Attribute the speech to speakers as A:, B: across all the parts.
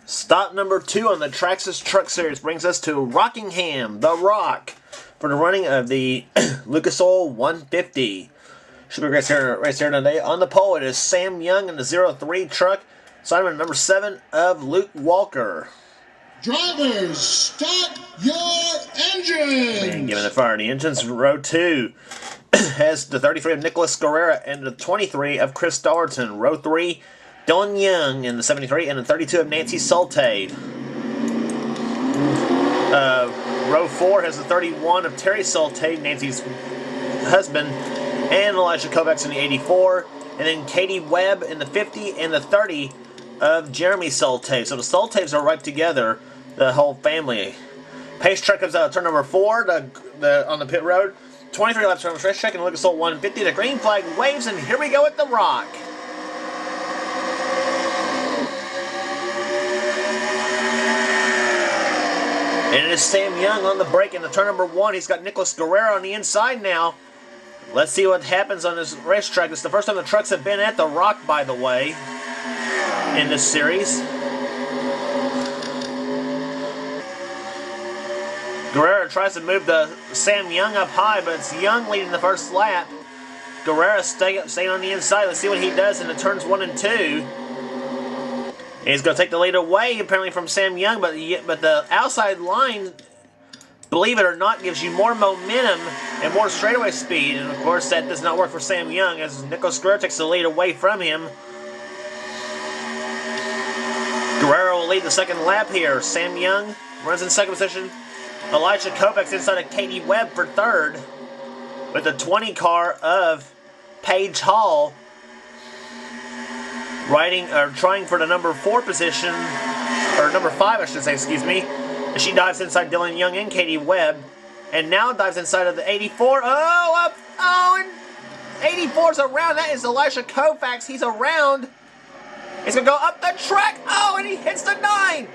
A: Stop number 2 on the Traxxas Truck Series brings us to Rockingham, The Rock, for the running of the Lucas Oil 150. Should be race here today. On the pole, it is Sam Young in the 03 truck. Assignment number 7 of Luke Walker.
B: Drivers, start your engines!
A: And giving the fire. The engines, row 2 has the 33 of Nicholas Guerrera and the 23 of Chris Darton. Row 3, Dylan Young in the 73 and the 32 of Nancy Salte. Row 4 has the 31 of Terry Salte, Nancy's husband, and Elijah Kovacs in the 84. And then Katie Webb in the 50 and the 30 of Jeremy Salte. So the Saltes are right together, the whole family. Pace truck comes out of turn number 4 on the pit road. 23 laps from the race track and Lucas Oil 150. The green flag waves, and here we go at The Rock. And it is Sam Young on the brake in the turn number 1. He's got Nicholas Guerrera on the inside now. Let's see what happens on this racetrack. It's the first time the trucks have been at The Rock, by the way, in this series. Guerrera tries to move the Sam Young up high, but it's Young leading the first lap. Guerrera staying on the inside. Let's see what he does in the turns 1 and 2. And he's going to take the lead away, apparently, from Sam Young, but the outside line, believe it or not, gives you more momentum and more straightaway speed. And, of course, that does not work for Sam Young as Nicholas Guerrera takes the lead away from him. Guerrera will lead the second lap here. Sam Young runs in second position. Elijah Kovacs inside of Katie Webb for third, with the 20 car of Paige Hall trying for the number 4 position, or number 5 I should say, excuse me. And she dives inside Dylan Young and Katie Webb, and now dives inside of the 84. And 84's around. That is Elijah Kovacs. He's around. He's gonna go up the track. And he hits the 9.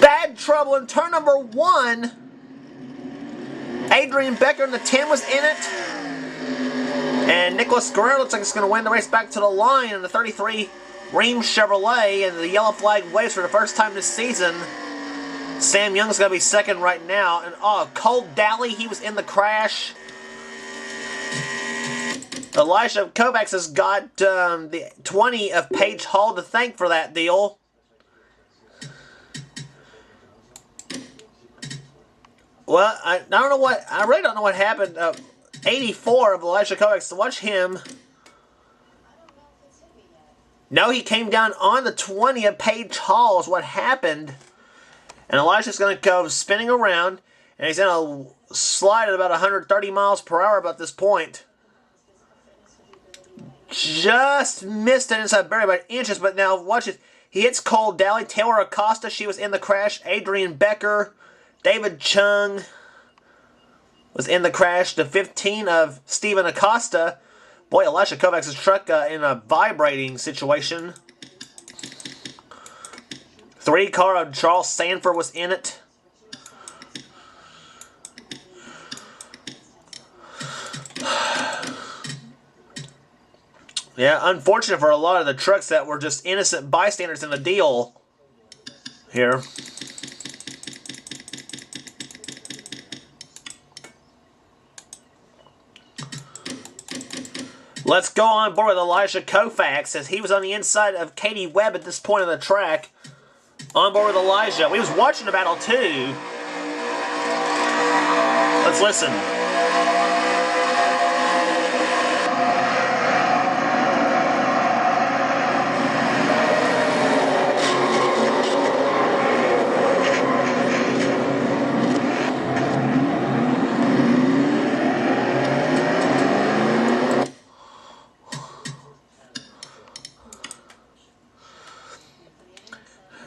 A: Bad trouble in turn number 1. Adrian Becker in the 10 was in it. And Nicholas Guerrero looks like he's going to win the race back to the line in the 33 Ream Chevrolet. And the yellow flag waves for the first time this season. Sam Young's going to be second right now. And Cole Daly, he was in the crash. Elijah Kovacs has got the 20 of Paige Hall to thank for that deal. Well, I really don't know what happened. 84 of Elijah Kovacs, to watch him. No, he came down on the 20 of Paige Hall is what happened. And Elijah's going to go spinning around, and he's going to slide at about 130 miles per hour about this point. Just missed it inside barrier by inches, but now watch it. He hits Cole Daly, Taylor Acosta, she was in the crash, Adrian Becker, David Chung was in the crash. The 15 of Stephen Acosta. Boy, Elijah Kovacs' truck in a vibrating situation. 3 car of Charles Sanford was in it. Yeah, unfortunate for a lot of the trucks that were just innocent bystanders in the deal here. Let's go on board with Elijah Kovacs as he was on the inside of Katie Webb at this point of the track. On board with Elijah. We was watching the battle too. Let's listen.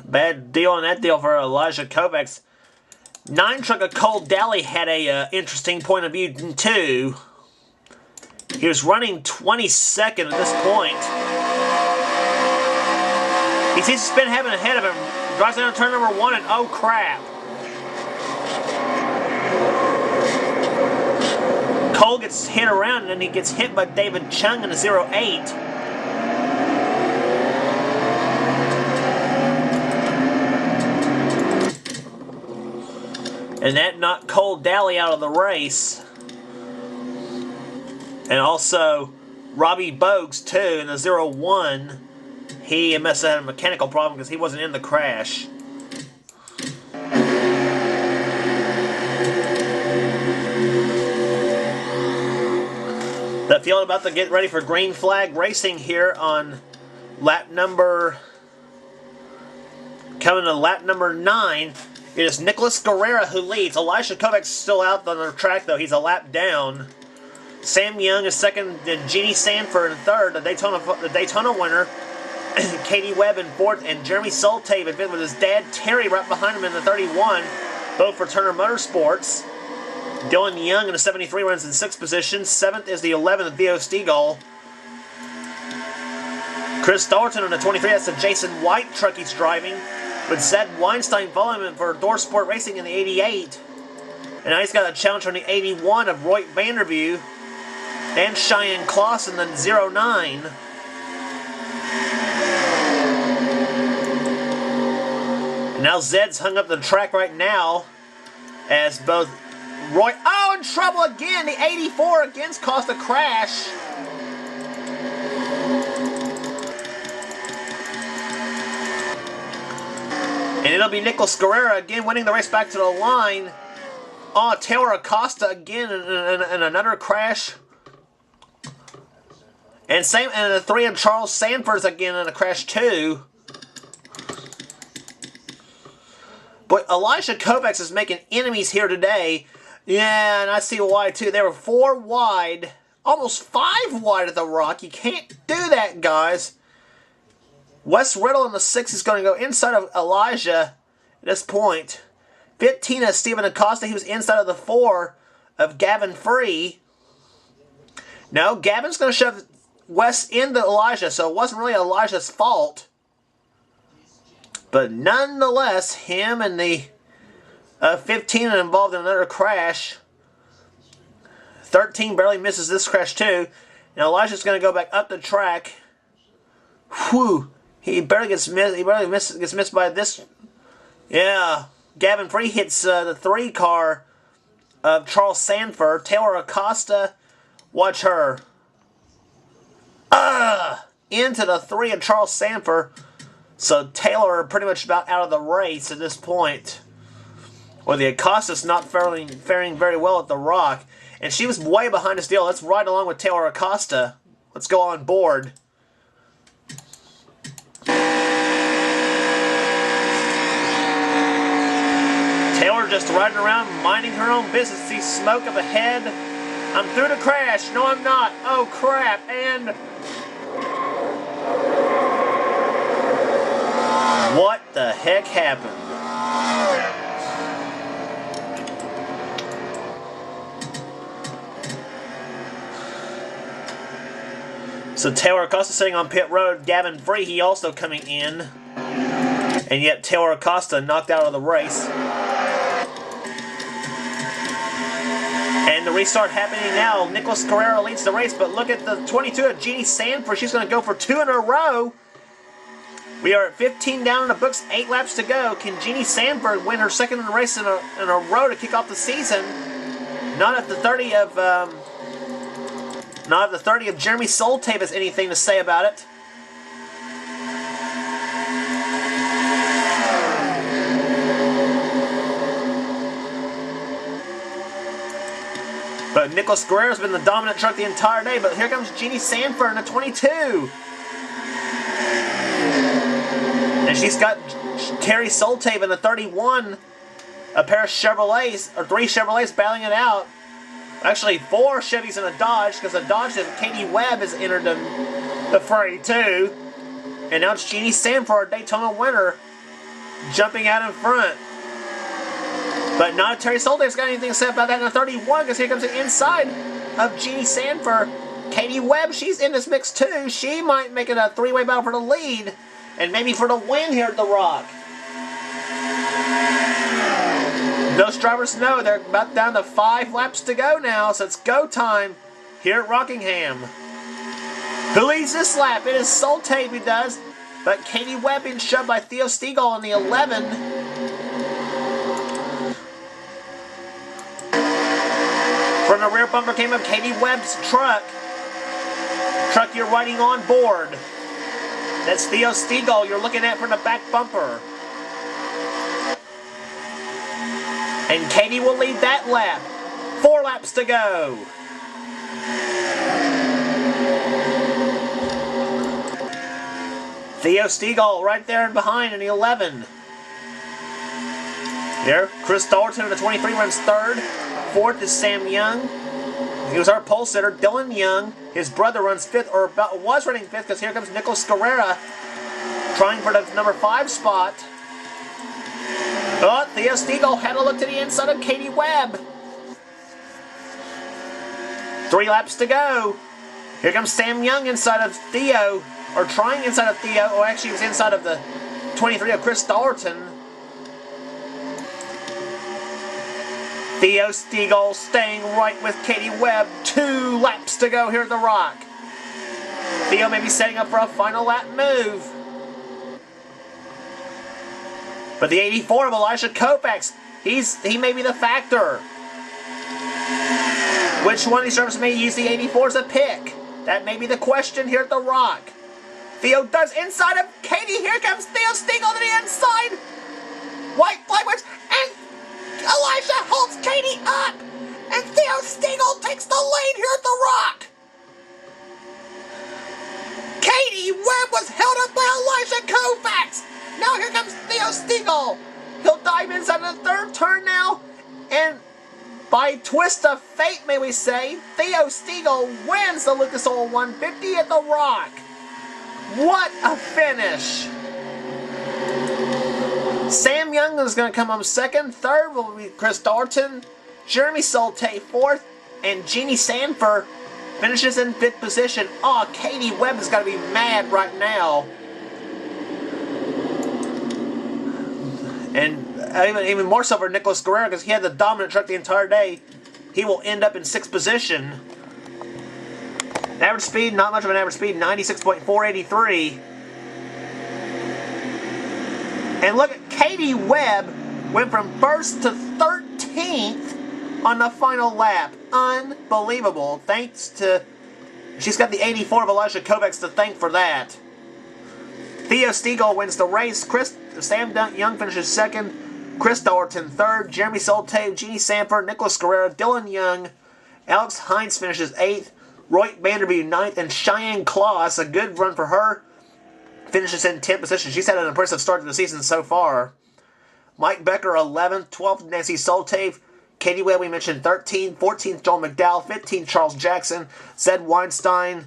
A: Bad deal on that deal for Elijah Kovacs. 9 truck of Cole Daly had a interesting point of view too. He was running 22nd at this point. He sees the spin happening ahead of him. Drives down to turn number 1 and oh crap. Cole gets hit around and then he gets hit by David Chung in the 08. And that knocked Cole Daly out of the race. And also Robbie Bogues, too, in the 0-1. He must have had a mechanical problem because he wasn't in the crash. The field about to get ready for green flag racing here on lap number... Coming to lap number 9. It is Nicholas Guerrera who leads. Elijah Kovac's still out on the track, though. He's a lap down. Sam Young is second, then Jeannie Sanford in third, the Daytona winner. Katie Webb in fourth, and Jeremy Soltave in fifth with his dad Terry right behind him in the 31, both for Turner Motorsports. Dylan Young in the 73 runs in sixth position. Seventh is the 11 of Theo Stegall. Chris Thornton in the 23, that's the Jason White truck he's driving, with Zed Weinstein following him for Door Sport Racing in the 88. And now he's got a challenge from the 81 of Roy Vanderview and Cheyenne Kloss in the 09. And now Zed's hung up the track right now as both Roy... Oh, in trouble again! The 84 again's caused a crash. And it'll be Nicholas Guerrera again winning the race back to the line. Oh, Taylor Acosta again in another crash. And the 3 of Charles Sanford's again in a crash too. But Elijah Kovacs is making enemies here today. Yeah, and I see why too. They were 4 wide, almost 5 wide at the Rock. You can't do that, guys. Wes Riddle in the 6 is going to go inside of Elijah at this point. 15 is Stephen Acosta. He was inside of the 4 of Gavin Free. No, Gavin's going to shove Wes into Elijah, so it wasn't really Elijah's fault. But nonetheless, him and the 15 are involved in another crash. 13 barely misses this crash too. Now Elijah's going to go back up the track. Whew. He barely gets missed. He barely gets missed by this. Yeah. Gavin Free hits the 3 car of Charles Sanford. Taylor Acosta. Watch her. Into the 3 of Charles Sanford. So Taylor pretty much about out of the race at this point. Or the Acosta's not faring very well at the Rock. And she was way behind this deal. Let's ride along with Taylor Acosta. Let's go on board. Taylor just riding around, minding her own business. See smoke up ahead. I'm through the crash. No, I'm not. Oh, crap. And... what the heck happened? So Taylor Acosta sitting on pit road. Gavin Free, he also coming in. And yet Taylor Acosta knocked out of the race. And the restart happening now. Nicholas Guerrera leads the race, but look at the 22 of Jeannie Sanford. She's going to go for 2 in a row. We are at 15 down in the books, 8 laps to go. Can Jeannie Sanford win her second in a race in a row to kick off the season? Not if the 30 of Jeremy Soltave has anything to say about it. But Nicholas Guerrera's been the dominant truck the entire day. But here comes Jeannie Sanford in the 22. And she's got Terry Soltave in the 31. A pair of Chevrolets, or 3 Chevrolets battling it out. Actually, 4 Chevys and a Dodge, because the Dodge of Katie Webb has entered the fray too. And now it's Jeannie Sanford, our Daytona winner, jumping out in front. But not Terry Soltave's got anything to say about that in the 31, because here comes the inside of Jeannie Sanford. Katie Webb, she's in this mix too. She might make it a 3-way battle for the lead, and maybe for the win here at the Rock. Those drivers know they're about down to 5 laps to go now, so it's go time here at Rockingham. Who leads this lap? It is Soltave who does, but Katie Webb being shoved by Theo Stegall on the 11. From the rear bumper came up Katie Webb's truck. Truck you're riding on board. That's Theo Stegall you're looking at from the back bumper. And Katie will lead that lap. 4 laps to go. Theo Stegall right there and behind in the 11. There, Chris Dalton in the 23 runs 3rd. 4th is Sam Young. He was our pole sitter. Dylan Young, his brother, runs 5th, or was running 5th, because here comes Nicholas Guerrera trying for the number 5 spot. Oh, Theo Stegall had a look to the inside of Katie Webb. 3 laps to go. Here comes Sam Young inside of Theo, or trying inside of Theo, or actually he was inside of the 23 of Chris Dalton. Theo Stegall staying right with Katie Webb. 2 laps to go here at the Rock. Theo may be setting up for a final lap move. But the 84 of Elijah Kovacs, he may be the factor. Which one of these drivers may use the 84 as a pick? That may be the question here at the Rock. Theo does inside of Katie. Here comes Theo Stegall to the inside. White flag waves, and Elijah holds Katie up. And Theo Stegall takes the lead here at the Rock. Katie Webb was held up by Elijah Kovacs. Now here comes Theo Stegall. He'll dive inside of the 3rd turn now. And by twist of fate, may we say, Theo Stegall wins the Lucas Oil 150 at the Rock. What a finish. Sam Young is going to come home 2nd. 3rd will be Chris Dalton. Jeremy Solte 4th. And Jeannie Sanford finishes in 5th position. Oh, Katie Webb has got to be mad right now. And even more so for Nicholas Guerrero, because he had the dominant truck the entire day. He will end up in 6th position. Average speed, not much of an average speed, 96.483. And look at Katie Webb went from 1st to 13th on the final lap. Unbelievable. Thanks to... She's got the 84 of Elijah Kovacs to thank for that. Theo Stegall wins the race. Sam Young finishes 2nd. Chris Dalton 3rd. Jeremy Solte, Jeannie Sanford, Nicholas Guerrero, Dylan Young. Alex Hines finishes 8th. Roy Vanderby 9th. And Cheyenne Claus, a good run for her, finishes in 10th position. She's had an impressive start to the season so far. Mike Becker 11th. 12th Nancy Solte. Katie Webb we mentioned 13th. 14th Joel McDowell. 15th Charles Jackson. Zed Weinstein.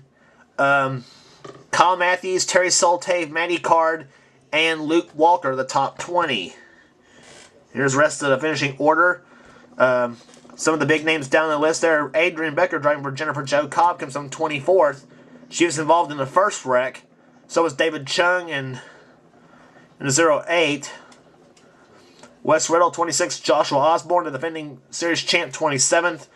A: Kyle Matthews, Terry Solte, Matty Card, and Luke Walker, the top 20. Here's the rest of the finishing order. Some of the big names down the list there. Adrian Becker driving for Jennifer Jo Cobb comes on 24th. She was involved in the first wreck. So was David Chung in the 08. Wes Riddle 26th. Joshua Osborne, the defending series champ, 27th.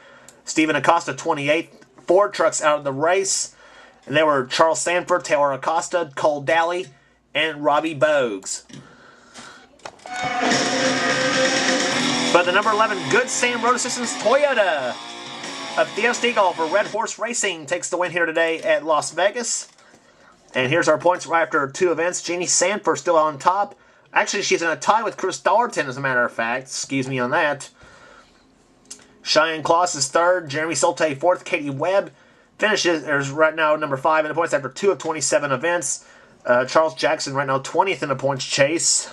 A: Stephen Acosta 28th. 4 trucks out of the race. And they were Charles Sanford, Taylor Acosta, Cole Daly, and Robbie Bogues. But the number 11 Good Sam Road Assistance Toyota of Theo Stegall for Red Horse Racing takes the win here today at Las Vegas. And here's our points right after 2 events. Jeannie Sanford still on top. Actually, she's in a tie with Chris Dalton, as a matter of fact. Excuse me on that. Cheyenne Claus is 3rd. Jeremy Solte 4th. Katie Webb finishes right now number 5 in the points after 2 of 27 events. Charles Jackson right now 20th in the points chase.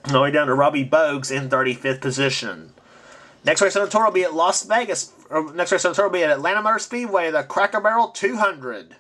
A: All the way down to Robbie Bogues in 35th position. Next race on the tour will be at Las Vegas. Next race on the tour will be at Atlanta Motor Speedway, the Cracker Barrel 200.